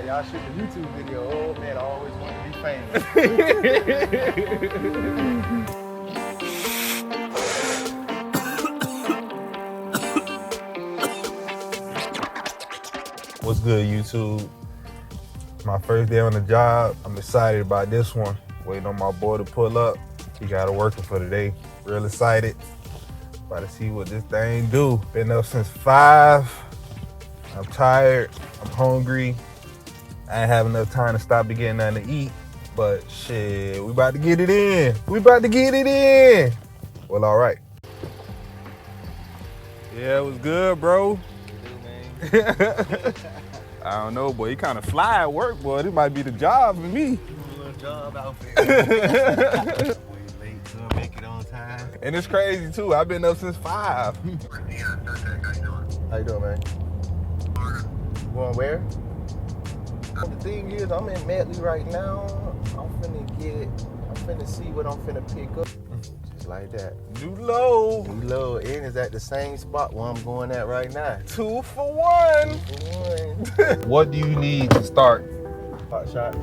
Y'all shoot the YouTube video. Oh man, I always wanted to be famous. What's good, YouTube? My first day on the job. I'm excited about this one. Waiting on my boy to pull up. He got it working for today. Real excited. About to see what this thing do. Been up since 5. I'm tired. I'm hungry. I ain't have enough time to stop to get nothing to eat. But shit, we about to get it in. Well, all right. Yeah, it was good, bro. I don't know, boy. You kind of fly at work, boy. This might be the job for me. Little job outfit. Late, so I make it on time. And it's crazy too. I've been up since 5. How you doing, man? Going where? The thing is, I'm in Medley right now. I'm finna see what I'm finna pick up. Just like that. New low. New low, and is at the same spot where I'm going at right now. 2 for 1. 2 for 1. What do you need to start? Hotshot.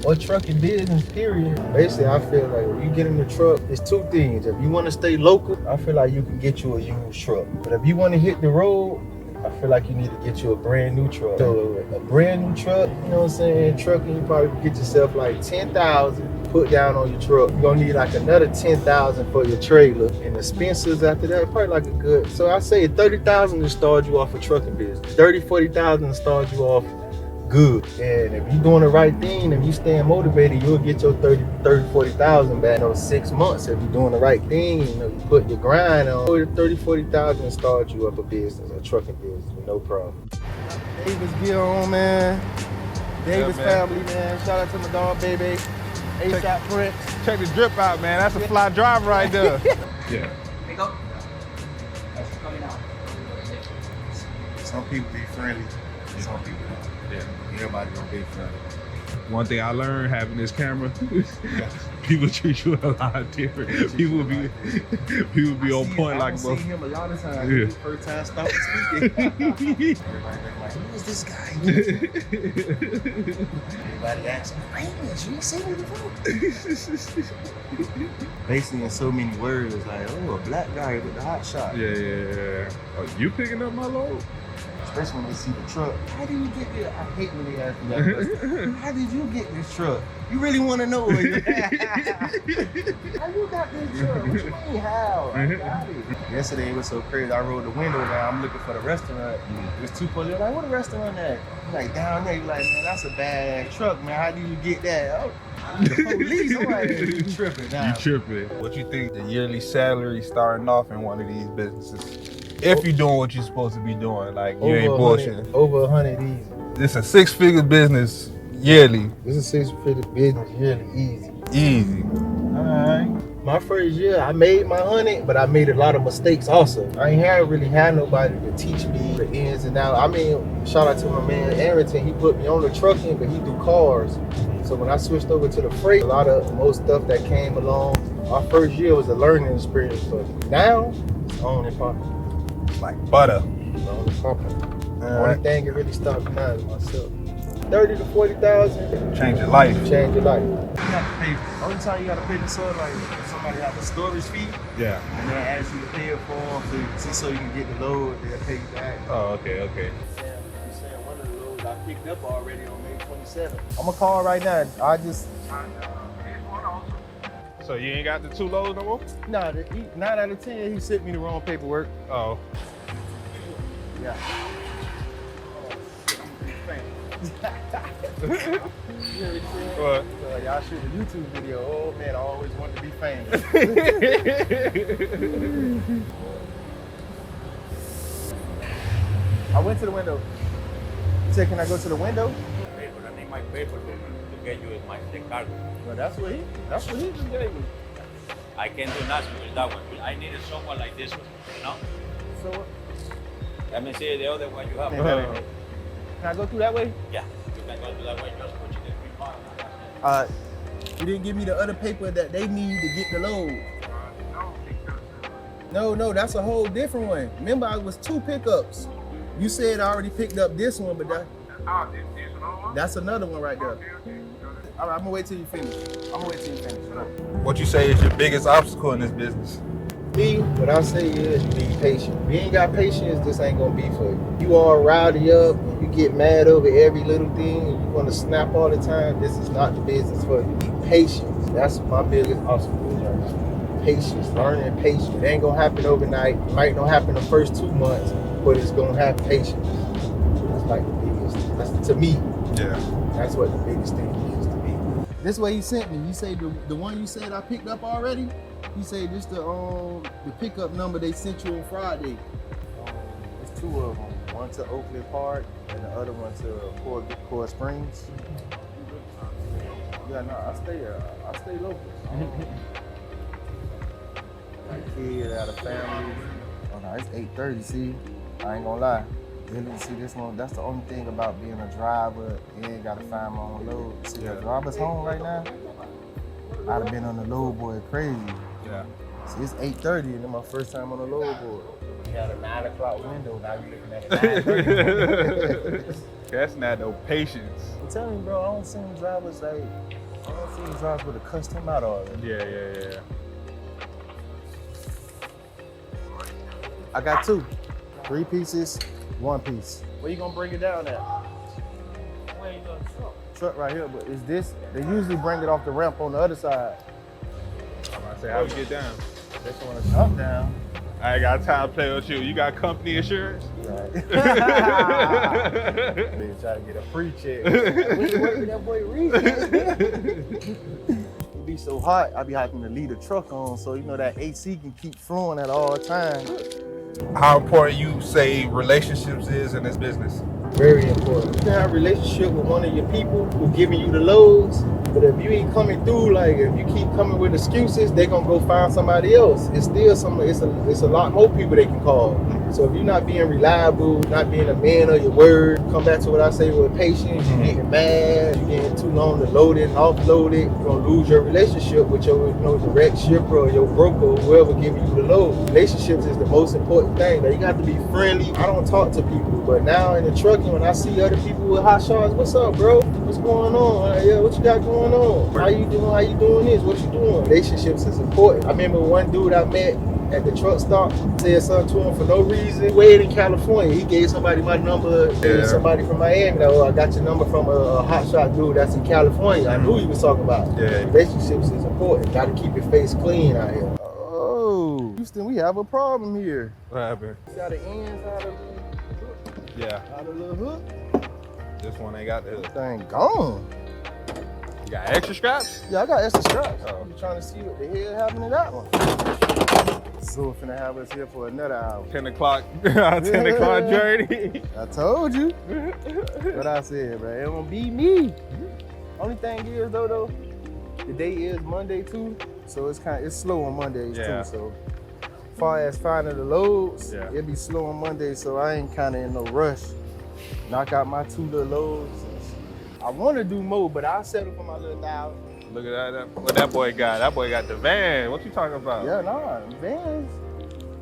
Or trucking business, period. Basically, I feel like when you get in the truck, it's 2 things. If you want to stay local, I feel like you can get you a used truck. But if you want to hit the road, I feel like you need to get you a brand new truck. So a brand new truck, you know what I'm saying? Trucking, you probably can get yourself like 10,000 put down on your truck. You're gonna need like another 10,000 for your trailer. And expenses after that, probably like a good. So I say 30,000 to start you off a trucking business. 30, 40,000 to start you off good. And if you're doing the right thing, if you staying motivated, you'll get your 30, 40,000 back in those 6 months. If you're doing the right thing, you know, you put your grind on 30, 40,000 and start you up a business, a trucking business with no problem. Davis gear on, man. Davis family, man. Shout out to my dog, baby. ASAP Prince. Check the drip out, man. That's a fly driver right there. Yeah. Pick up. That's coming out. Some people be friendly, some people don't. Yeah. Everybody gonna be friendly. One thing I learned having this camera, people treat you a lot different. People be on point like I've seen him a lot of times. Yeah. His first time stopping speaking. Everybody like, who is this guy? Everybody asking, famous, you ain't seen me before. Basically in so many words, like, oh, a black guy with the hot shot. Yeah. Oh, you picking up my load? Especially when they see the truck. How did you get this? I hate when they ask me that question. How did you get this truck? You really want to know? How you got this truck? What you mean, how? I got it. Yesterday it was so crazy. I rolled the window down. I'm looking for the restaurant. It was 2 police. Like, what a restaurant at? I'm like, down there. You're like, man, that's a bad truck, man. How do you get that? Oh, the police. I'm like, you tripping now. You tripping. What you think the yearly salary starting off in one of these businesses? If you're doing what you're supposed to be doing, like you ain't bullshitting. Over 100 easy. This is a 6-figure business yearly. This is a 6-figure business yearly easy. Easy. Alright. My first year, I made my 100, but I made a lot of mistakes also. I ain't really had nobody to teach me the ins and outs. I mean, shout out to my man Arrington. He put me on the trucking, but he do cars. So when I switched over to the freight, most stuff that came along. My first year was a learning experience, but now it's on and popping. Like butter. On and popping. The only thing that really stopped me now is myself. 30 to 40,000. Change your life. Change your life. You have to pay. Only time you got to pay the sort like if somebody have a storage fee. Yeah. And they ask you to pay it for them so you can get the load. They'll pay you back. Oh, okay. Yeah, I'm saying one of the loads I picked up already on May 27th. I'm gonna call right now. So you ain't got the 2 loads no more? Nah, 9 out of 10 he sent me the wrong paperwork. Oh. Yeah. What? Y'all shoot a YouTube video. Oh man, I always wanted to be famous. I went to the window. You said, can I go to the window? Paper, I need my paper to get you the cargo. Well, that's what he just gave me. I can't do nothing with that one. I needed someone like this one, you know? So what? Let me see the other one you have. Can I go through that way? Yeah, you can go to that way. Just put you the 3 You didn't give me the other paper that they need to get the load. No, that's a whole different one. Remember, I was 2 pickups. You said I already picked up this one, but that. That's another one right there. All right, I'm gonna wait till you finish. What you say is your biggest obstacle in this business? Me, what I say is you need patience. If you ain't got patience, this ain't gonna be for you. You all rowdy up, and you get mad over every little thing, and you wanna snap all the time, this is not the business for you. Be patient. That's my biggest obstacle right now. Patience, learning patience. It ain't gonna happen overnight. It might not happen the first 2 months, but it's gonna have patience. That's like the biggest, that's to me. Yeah. That's what the biggest thing is to me. This way he sent me. You say the one you said I picked up already? You say this the pickup number they sent you on Friday. There's 2 of them. One to Oakland Park and the other one to Core Springs. Yeah, no, I stay local. Got a kid, got a family. Oh no, it's 8:30. See, I ain't gonna lie. Really, see this one. That's the only thing about being a driver. You ain't gotta find my own load. See, the driver's home right now. I'd have been on the load board crazy. Yeah. See, it's 8:30 and then my first time on the load board. You had a 9 o'clock window. Now you're looking at it 9:30. That's not no patience. I'm telling you, bro. I don't see them drivers like. I don't see them drivers with a custom out already. Yeah. I got 2. 3 pieces, 1 piece. Where you gonna break it down at? Where you got truck? Truck right here, but is this? They usually bring it off the ramp on the other side. I'm about to say, how we get down? They just want to come down. I ain't got time to play with you. You got company insurance? Right. They try to get a free check. Where that boy read? It be so hot, I be having to leave the truck on so you know that AC can keep flowing at all times. How important you say relationships is in this business? Very important. You can have a relationship with one of your people who giving you the loads, but if you ain't coming through, like if you keep coming with excuses, they gonna go find somebody else. It's still it's a lot more people they can call. So if you're not being reliable, not being a man of your word, come back to what I say with patience, you getting mad, you getting too long to load it and offload it, you're gonna lose your relationship with your direct shipper or your broker or whoever giving you the load. Relationships is the most important thing. Now, you got to be friendly. I don't talk to people, but now in the trucking, when I see other people with Hotshots, what's up, bro? What's going on? Like, yeah, what you got going on? How you doing? How you doing this? What you doing? Relationships is important. I remember one dude I met at the truck stop said something to him for no reason. Way in California, he gave somebody my number. Yeah. Somebody from Miami. Like, I got your number from a hotshot dude that's in California. I knew he was talking about. Yeah. Relationships is important. Got to keep your face clean out here. Oh, Houston, we have a problem here. What happened? You got the ends out of the hook. Yeah. Out of the little hook. This one ain't got the hook. Thing gone. You got extra scraps? Yeah, I got extra scraps. Oh. I'm trying to see what the hell happened to that one. So we're finna have us here for another hour. 10 o'clock, 10 o'clock journey. I told you. What I said, bro. It won't be me. Only thing is though, the day is Monday too, so it's slow on Mondays too. So far as finding the loads, it'll be slow on Monday, so I ain't kinda in no rush. Knock out my 2 little loads. I wanna do more, but I'll settle for my little 1,000. Look at that. What that boy got? That boy got the van. What you talking about? Yeah, nah, vans.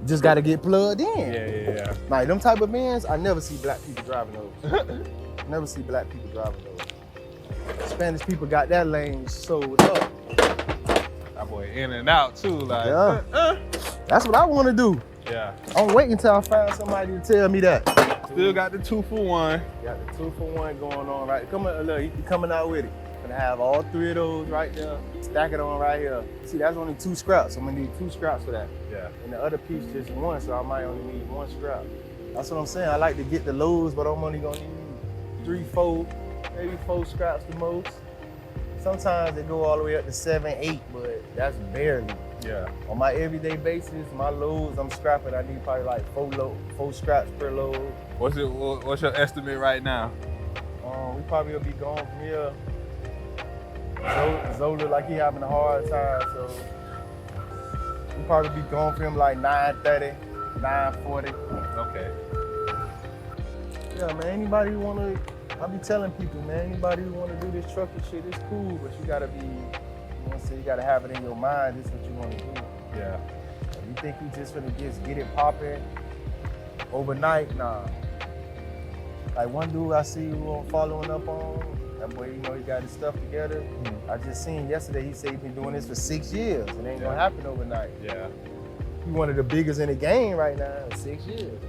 Just gotta get plugged in. Yeah. Like them type of vans, I never see black people driving those. Never see black people driving those. Spanish people got that lane sold up. That boy in and out too, like. That's what I want to do. Yeah. I'm waiting until I find somebody to tell me that. Still got the 2-for-1. Got the 2-for-1 going on right. Come on, look, you coming out with it. Gonna have all 3 of those right there. Stack it on right here. See, that's only 2 scraps. I'm gonna need 2 scraps for that. Yeah. And the other piece just 1, so I might only need 1 scrap. That's what I'm saying. I like to get the loads, but I'm only gonna need 3, 4, maybe 4 scraps the most. Sometimes they go all the way up to 7, 8, but that's barely. Yeah. On my everyday basis, my loads I'm scrapping, I need probably like 4 scraps per load. What's your estimate right now? We probably will be going from here. Zola like he having a hard time, so we probably be going for him like 9:30, 9:40. Okay. Yeah, man. Anybody who wanna, I be telling people, man. Anybody who wanna do this trucking shit, it's cool, but you gotta be, you gotta have it in your mind. This is what you wanna do. Yeah. If you think you just gonna get it popping overnight, nah. Like one dude I see who I'm following up on, that boy, you know, he got his stuff together. I just seen yesterday, he said he been doing this for 6 years. It ain't gonna happen overnight. Yeah. He one of the biggest in the game right now in 6 years.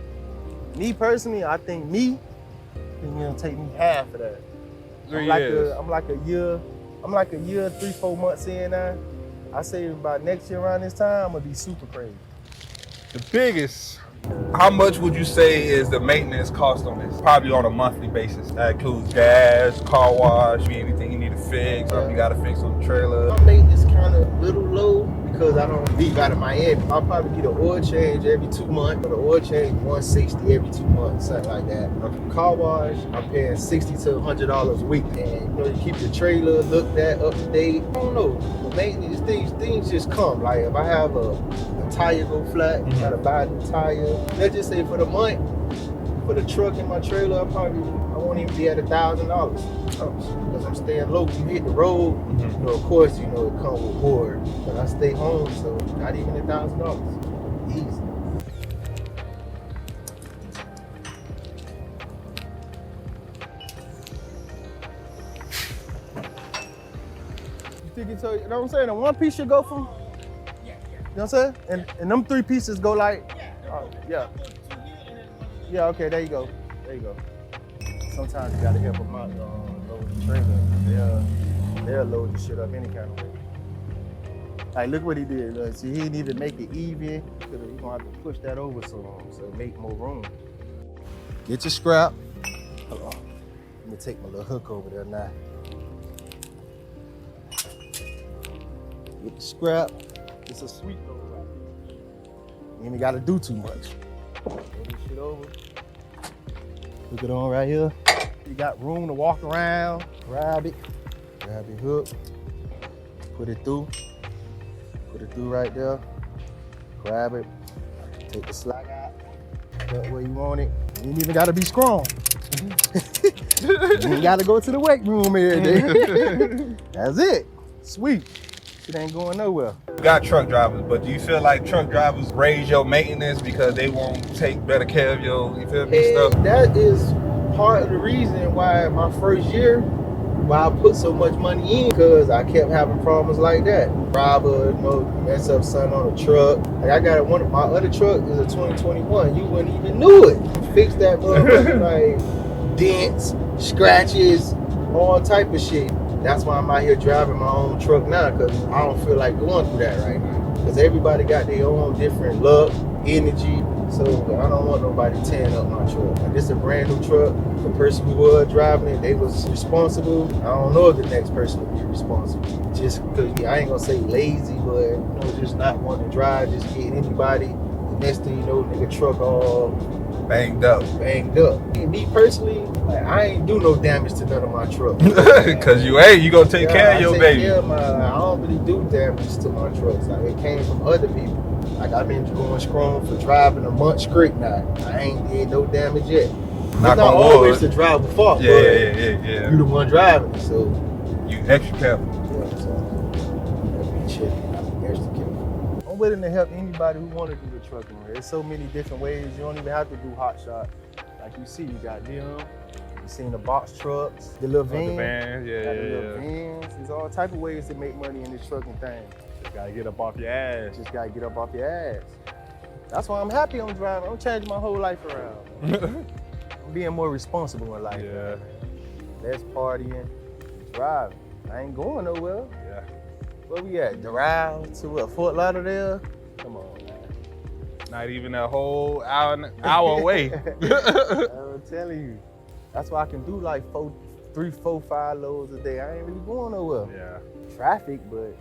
Me personally, I think it's gonna take me half of that. 3 years. I'm like a year, 3-4 months in now. I say about next year around this time, I'm gonna be super crazy. The biggest. How much would you say is the maintenance cost on this? Probably on a monthly basis. That includes gas, car wash, anything you need to fix, something you gotta fix on the trailer. My maintenance kind of little low because I don't leave out of Miami. I'll probably get an oil change every 2 months, but an oil change $160 every 2 months, something like that. Car wash, I'm paying $60 to $100 a week, and you keep the trailer looked at, up to date. I don't know. The maintenance things just come. Like if I have a tire go flat, gotta buy a new tire. Let's just say for the month, for the truck and my trailer, I won't even be at $1,000 because I'm staying local. You hit the road, of course, it comes with board, but I stay home, so not even $1,000. Easy. You think you know what I'm saying? And one piece should go from. You know what I'm saying? And them 3 pieces go like, yeah, okay, there you go. Sometimes you gotta help them out, load the trailer. They'll load the shit up any kind of way. Like, look what he did. See, he didn't even make it even. He's gonna have to push that over so make more room. Get your scrap. Hold on. Let me take my little hook over there now. Get the scrap. It's a sweet load right here. You ain't gotta do too much. Roll this shit over. Hook it on right here. You got room to walk around. Grab it. Grab your hook. Put it through. Put it through right there. Grab it. Take the slack out. Cut where you want it. You ain't even gotta be strong. You ain't gotta go to the weight room every day. That's it. Sweet. It ain't going nowhere. You got truck drivers, but do you feel like truck drivers raise your maintenance because they won't take better care of your, stuff? That is part of the reason why my first year, why I put so much money in, because I kept having problems like that. Driver, mess up something on the truck. Like I got my other truck is a 2021. You wouldn't even knew it. Fix that motherfucker, like dents, scratches, all type of shit. That's why I'm out here driving my own truck now, because I don't feel like going through that right now. Because everybody got their own different luck, energy, so I don't want nobody tearing up my truck. Like, this is a brand new truck. The person who was driving it, they was responsible. I don't know if the next person will be responsible. Just because, I ain't gonna say lazy, but just not wanting to drive, just getting anybody. The next thing you know, nigga truck all banged up. And me personally, like, I ain't do no damage to none of my trucks. Cause you gonna take care of your baby. I don't really do damage to my trucks. Like, it came from other people. Like, I've been going strong for driving a month straight now. I ain't did no damage yet. Not always the driver's fault. Yeah. You the one driving it, so you extra careful. Yeah, so be chilling. I'm extra careful. I'm willing to help anybody who want to do the trucking. There's so many different ways. You don't even have to do Hotshot. Like you see, you got them. You seen the box trucks, the little vans. The vans, little vans. There's all type of ways to make money in this trucking thing. Just gotta get up off your ass. That's why I'm happy I'm driving. I'm changing my whole life around. I'm being more responsible in life. Yeah. Less partying, driving. I ain't going nowhere. Yeah. Where we at? Doral to Fort Lauderdale? Come on, man. Not even a whole hour away. I'm telling you. That's why I can do like 3, 4, 5 loads a day. I ain't really going nowhere. Yeah. Traffic, but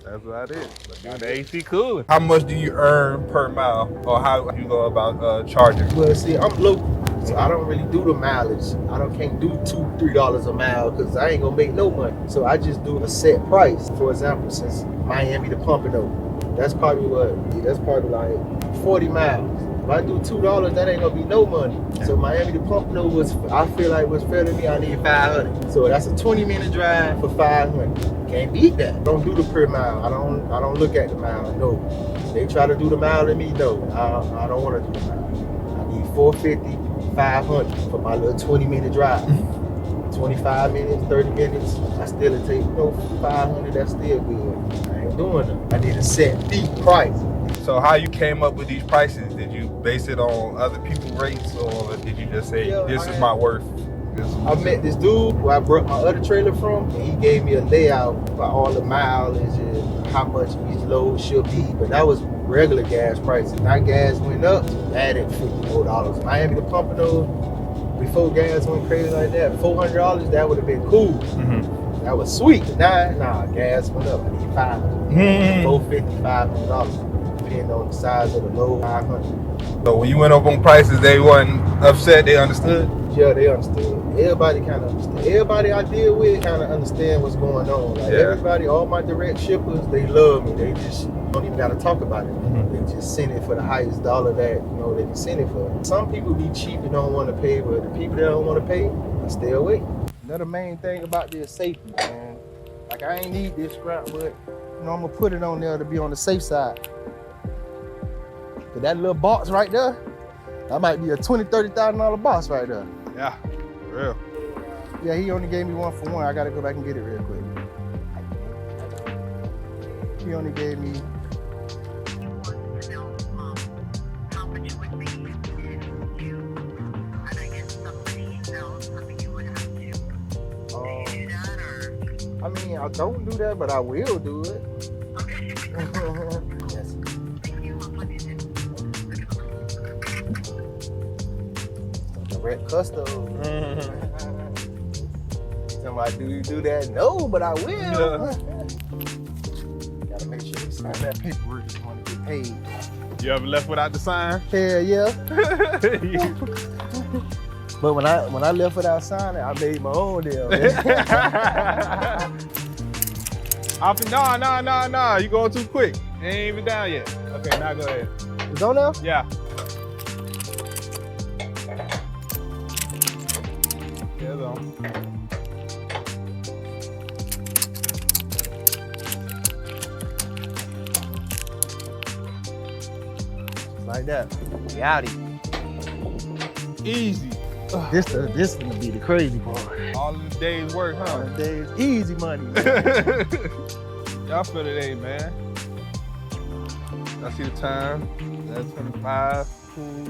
that's about it. But got the AC cooling. How much do you earn per mile, or how you go about charging? Well, see, I'm local, so I don't really do the mileage. Can't do $2, $3 a mile because I ain't gonna make no money. So I just do a set price. For example, since Miami to Pompano, that's probably like 40 miles. If I do $2, that ain't gonna be no money. So Miami to Pompano I feel like was fair to me. I need 500. So that's a 20-minute drive for 500. Can't beat that. Don't do the per mile. I don't look at the mile. No. They try to do the mile to me. No. I don't want to do the mile. I need 450, 500 for my little 20-minute drive. 25 minutes, 30 minutes, I still take 500, that's still good. I ain't doing them. I need a set fee price. So how you came up with these prices? Did you base it on other people's rates, or did you just say, this is my worth? I met this dude who I brought my other trailer from, and he gave me a layout for all the mileage and how much each load should be, but that was regular gas prices. Now gas went up, added $54. Miami to Pompano, before gas went crazy like that, $400, that would have been cool. Mm-hmm. That was sweet. Nah, gas went up. I need $500. $450, $500, depending on the size of the load, $500. So when you went up on prices, they wasn't upset, they understood? Yeah, they understood. Everybody kind of understand. Everybody I deal with kind of understand what's going on. Like everybody, all my direct shippers, they love me. They just don't even gotta talk about it. Mm-hmm. They just send it for the highest dollar that they can send it for. Some people be cheap and don't want to pay, but the people that don't want to pay, I stay away. Another main thing about this safety, man. Like I ain't need this scrap, but I'm gonna put it on there to be on the safe side. But that little box right there, that might be a $20,000-$30,000 box right there. Yeah, for real. Yeah, he only gave me 1 for 1. I gotta go back and get it real quick. He only gave me. I mean, I don't do that, but I will do it. Yes. Direct custom. Somebody, do you do that? No, but I will. Yeah. Gotta make sure you sign that paperwork if you want to get paid. You ever left without the sign? Hell yeah. But when I left without signing, I made my own deal. No. You going too quick. It ain't even down yet. Okay, now go ahead. It's on there? Yeah. Yeah, it's on. Like that. We out here. Easy. This gonna be the crazy part. All of the day's work, huh? Days, easy money. Y'all feel it ain't, man. I see the time. That's 25. Cool.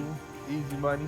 Easy money.